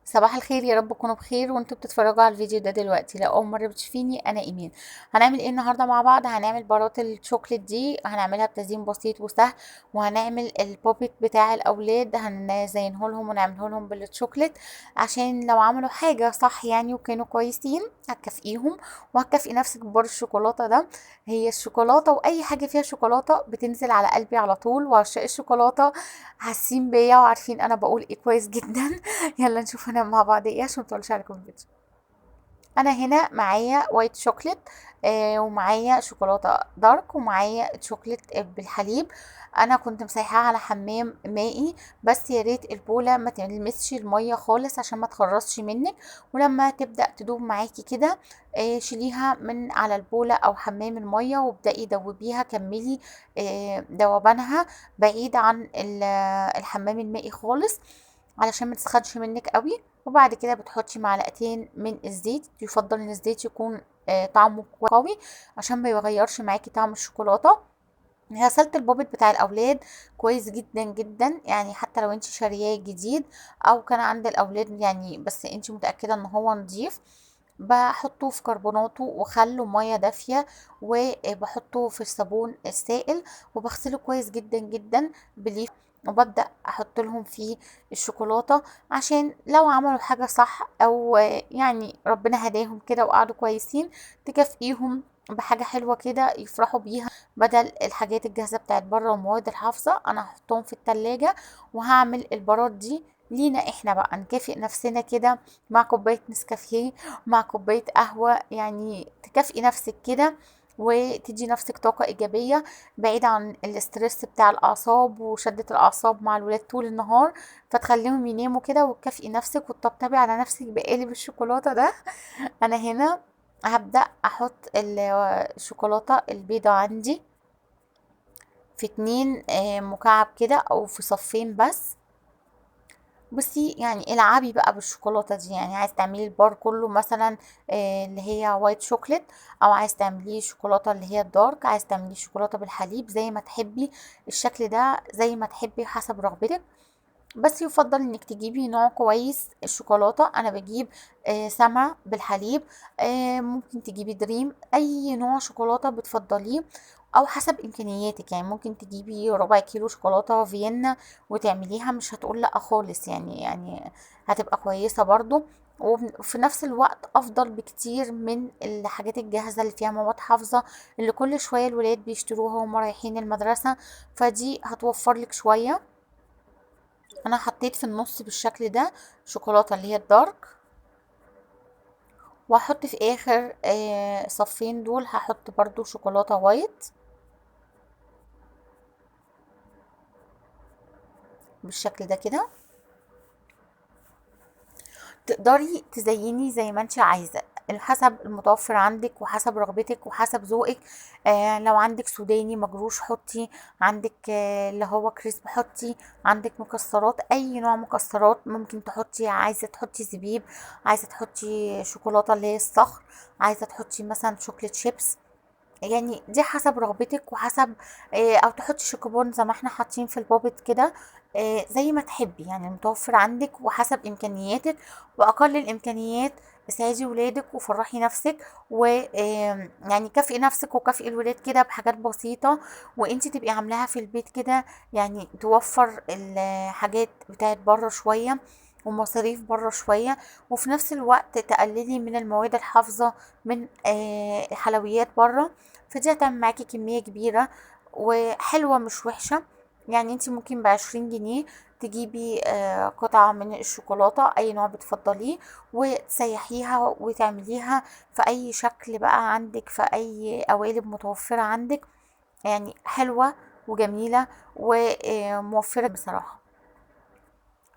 صباح الخير، يا رب تكونوا بخير وانتوا بتتفرجوا على الفيديو ده دلوقتي. لو اول مره بتشوفيني انا ايمان. هنعمل ايه النهارده مع بعض؟ هنعمل براط الشوكليت دي، هنعملها بتزيين بسيط وسهل. وهنعمل البوبيت بتاع الاولاد، هنزينه لهم ونعمله لهم بالشوكليت عشان لو عملوا حاجه صح يعني وكانوا كويسين هتكافئيهم. وهتكافئي نفسك ببار الشوكولاته ده. هي الشوكولاته واي حاجه فيها شوكولاته بتنزل على قلبي على طول، وعشاق الشوكولاته حاسين بيا وعارفين انا بقول ايه كويس جدا. يلا نشوف هنا مع بعض ايه عشان مطولش عليكم الفيديو. انا هنا معايا وايت شوكليت، ومعايا شوكولاته دارك، ومعايا شوكليت بالحليب. انا كنت مسيحاها على حمام مائي، بس يا ريت البوله ما تلمسش الميه خالص عشان ما تخرصش منك. ولما تبدا تدوب معاكي كده، شيليها من على البوله او حمام الميه وابدأي دوبيها، كملي دوبانها بعيد عن الحمام المائي خالص علشان ما تسخنش منك قوي. وبعد كده بتحطي معلقتين من الزيت، يفضل ان الزيت يكون طعمه قوي عشان ما يغيرش معاكي طعم الشوكولاته. غسلت البوبت بتاع الاولاد كويس جدا جدا، يعني حتى لو انت شارياه جديد او كان عند الاولاد يعني، بس انت متاكده ان هو نظيف. بحطه في كربوناته وخل وميه دافيه، وبحطه في الصابون السائل وبغسله كويس جدا جدا بليف. وببدأ احط لهم فيه الشوكولاتة عشان لو عملوا حاجة صح او يعني ربنا هداهم كده وقعدوا كويسين، تكافئيهم بحاجة حلوة كده يفرحوا بيها. بدل الحاجات الجاهزة بتاعت بره والمواد الحافظة، انا هحطهم في التلاجة وهعمل البراد دي لينا احنا بقى، نكافئ نفسنا كده مع كوباية نسكافيه، مع كوباية قهوة، يعني تكافئي نفسك كده وتدي نفسك طاقة إيجابية بعيد عن الاسترس بتاع الأعصاب وشدة الأعصاب مع الولاد طول النهار. فتخليهم يناموا كده وتكافئي نفسك وتطبطبي على نفسك بقالب الشوكولاتة ده. أنا هنا هبدأ أحط الشوكولاتة البيضة عندي في 2 مكعب كده أو في صفين بس. بصي يعني العبي بقى بالشوكولاته دي، يعني عايز تعملي البار كله مثلا اللي هي وايت شوكليت، او عايز تعمليه شوكولاته اللي هي الدارك، عايز تعمليه شوكولاته بالحليب، زي ما تحبي الشكل ده، زي ما تحبي حسب رغبتك. بس يفضل انك تجيبي نوع كويس الشوكولاته. انا بجيب سما بالحليب، ممكن تجيبي دريم، اي نوع شوكولاته بتفضليه او حسب امكانياتك. يعني ممكن تجيبي ربع كيلو شوكولاته فيينا وتعمليها، مش هتقول لا خالص، يعني هتبقى كويسه برضو. وفي نفس الوقت افضل بكتير من الحاجات الجاهزه اللي فيها مواد حافظه اللي كل شويه الولاد بيشتروها وهم رايحين المدرسه، فدي هتوفر لك شويه. انا حطيت في النص بالشكل ده شوكولاته اللي هي الدارك، وهحط في اخر صفين دول هحط برضو شوكولاته وايت بالشكل ده كده. تقدري تزيني زي ما انت عايزه، حسب المتوفر عندك وحسب رغبتك وحسب ذوقك. لو عندك سوداني مجروش حطي، عندك اللي هو كريسب حطي، عندك مكسرات اي نوع مكسرات ممكن تحطي، عايزه تحطي زبيب، عايزه تحطي شوكولاته اللي هي الصخر، عايزه تحطي مثلا شوكليت شيبس، يعني دي حسب رغبتك وحسب او تحطي شوكوبون زي ما احنا حاطين في البوبت كده. زي ما تحبي يعني المتوفر عندك وحسب امكانياتك. واقل الامكانيات ساعدي ولادك وفرحي نفسك، و يعني كافئي نفسك وكافئي الولاد كده بحاجات بسيطة وانتي تبقي عاملاها في البيت كده، يعني توفر الحاجات بتاعت بره شوية ومصاريف بره شوية، وفي نفس الوقت تقللي من المواد الحافظة من حلويات بره. فدي هتعمل معاكي كمية كبيرة وحلوة مش وحشة. يعني انتي ممكن ب20 جنيه تجيبي قطعة من الشوكولاتة اي نوع بتفضليه، وتسيحيها وتعمليها في اي شكل بقى عندك، في اي قوالب متوفرة عندك، يعني حلوة وجميلة وموفرة بصراحة.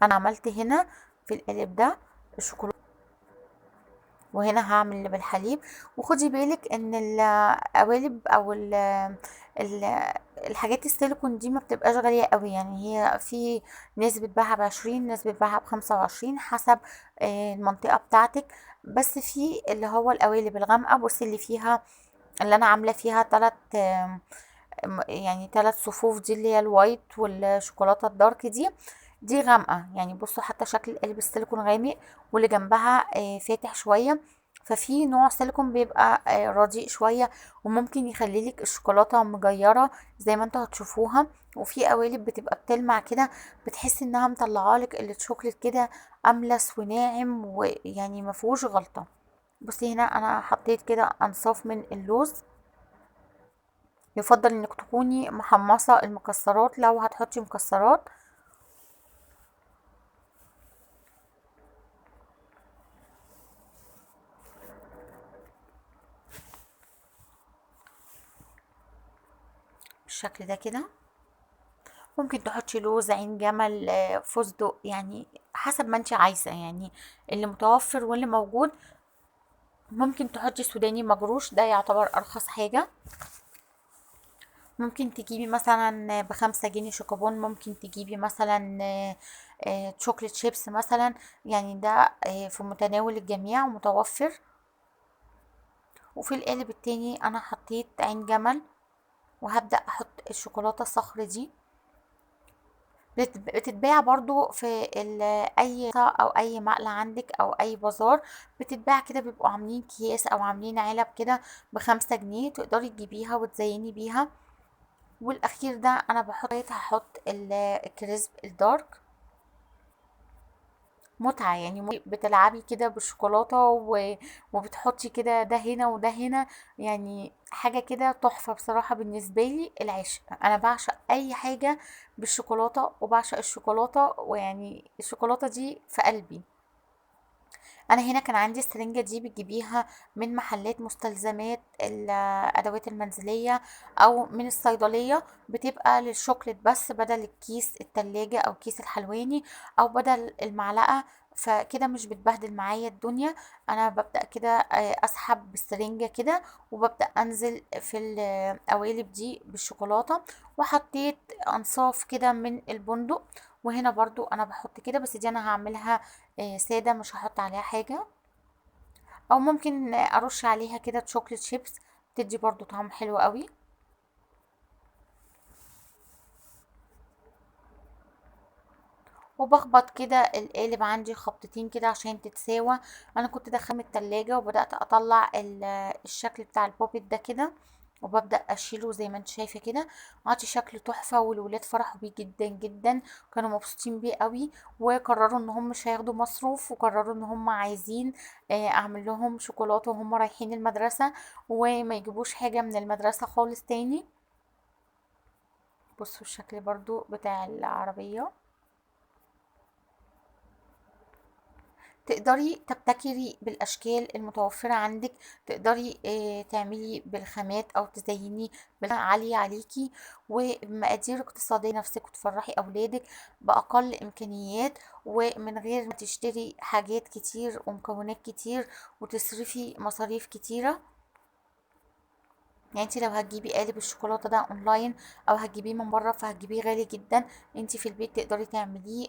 انا عملت هنا في القالب ده الشوكولاتة، وهنا هعمل اللي بالحليب. وخدي بالك ان القوالب او ال الحاجات السيليكون دي ما بتبقاش غالية قوي، يعني هي في ناس بتباعها ب20، ناس بتباعها ب25 حسب المنطقة بتاعتك. بس في اللي هو القوالب الغامقة، بصي اللي فيها، اللي انا عاملة فيها 3 يعني 3 صفوف دي اللي هي الوايت والشوكولاتة الدارك دي، دي غامقة، يعني بصوا حتى شكل القالب السيليكون غامق، واللي جنبها فاتح شوية. ففي نوع سيليكون بيبقى رديء شوية، وممكن يخليلك الشوكولاتة مجيرة زي ما انتوا هتشوفوها. وفي قوالب بتبقى بتلمع كده، بتحسي انها مطلعالك الشوكولات كده املس وناعم، ويعني مفيهوش غلطة. بصي هنا انا حطيت كده انصاف من اللوز. يفضل انك تكوني محمصة المكسرات لو هتحطي مكسرات. بالشكل ده كده. ممكن تحطي لوز، عين جمل، فستق، يعني حسب ما انت عايزة، يعني اللي متوفر واللي موجود. ممكن تحطي سوداني مجروش، ده يعتبر ارخص حاجة. ممكن تجيبي مثلا ب5 جنيه شوكوبون، ممكن تجيبي مثلا شوكليت شيبس مثلا. يعني ده في متناول الجميع ومتوفر. وفي القالب التاني انا حطيت عين جمل، وهبدأ احط الشوكولاتة الصخر دي. بتتباع برضو في اي او اي مقلة عندك او اي بازار. بتتباع كده، بيبقوا عاملين اكياس او عاملين علب كده ب5 جنيه، تقدري تجيبيها وتزيني بيها. والاخير ده انا هحط الكريسب الدارك. متعة، يعني بتلعبي كده بالشوكولاتة وبتحطي كده ده هنا وده هنا. يعني حاجة كده تحفة بصراحة. بالنسبة لي العشق، أنا بعشق أي حاجة بالشوكولاتة، وبعشق الشوكولاتة، ويعني الشوكولاتة دي في قلبي. انا هنا كان عندي السرنجة دي بتجيبيها من محلات مستلزمات الادوات المنزلية، او من الصيدلية. بتبقى للشوكليت بس، بدل الكيس التلاجة او كيس الحلواني، او بدل المعلقة. فكده مش بتبهدل معايا الدنيا. انا ببدأ كده اسحب بالسرنجة كده، وببدأ انزل في القوالب دي بالشوكولاتة. وحطيت انصاف كده من البندق. وهنا برضو انا بحط كده، بس دي انا هعملها سادة، مش هحط عليها حاجة. او ممكن ارش عليها كده شوكليت شيبس، تدي برضو طعم حلو قوي. وبخبط كده القالب عندي خبطتين كده عشان تتساوى. انا كنت داخله من التلاجة، وبدأت اطلع الشكل بتاع البوبيت ده كده، وببدأ اشيله زي ما انت شايفة كده. عطي شكل تحفة، والولاد فرحوا بيه جدا جدا، كانوا مبسوطين بيه قوي. وقرروا ان هم مش هياخدوا مصروف، وقرروا ان هم عايزين اعمل لهم شوكولاتة وهم رايحين المدرسة، وما يجيبوش حاجة من المدرسة خالص تاني. بصوا الشكل برضو بتاع العربية. تقدري تبتكري بالاشكال المتوفره عندك. تقدري تعملي بالخامات او تزيني عاليه عليكي، ومقادير اقتصاديه نفسك، وتفرحي اولادك باقل امكانيات، ومن غير ما تشتري حاجات كتير ومكونات كتير وتصرفي مصاريف كتيره. يعني انت لو هتجيبي قالب الشوكولاته ده اونلاين، او هتجيبيه من بره، فهتجيبيه غالي جدا. انت في البيت تقدري تعمليه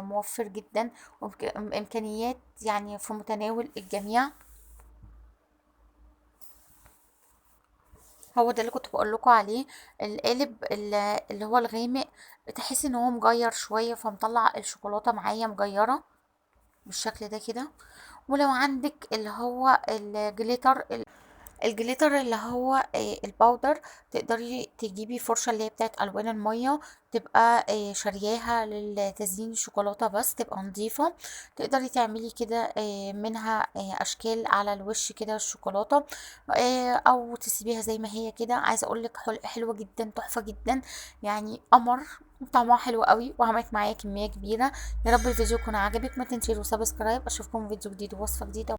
موفر جدا، وامكانيات يعني في متناول الجميع. هو ده اللي كنت بقول لكم عليه. القالب اللي هو الغامق، تحسي ان هو مجير شويه، فمطلع الشوكولاته معايا مجيره بالشكل ده كده. ولو عندك اللي هو الجليتر اللي هو الباودر، تقدري تجيبي فرشة اللي هي بتاعت ألوان المية، تبقى شارياها لتزيين الشوكولاتة بس، تبقى نظيفة. تقدري تعملي كده منها أشكال على الوش كده الشوكولاتة، أو تسيبيها زي ما هي كده. عايزة أقولك حلوة جدا، تحفة جدا، يعني قمر. طعمها حلو قوي، وعملت معايا كمية كبيرة. يا رب الفيديو يكون عجبك، ما تنسيش سبسكرايب. اشوفكم في فيديو جديد ووصفة جديدة.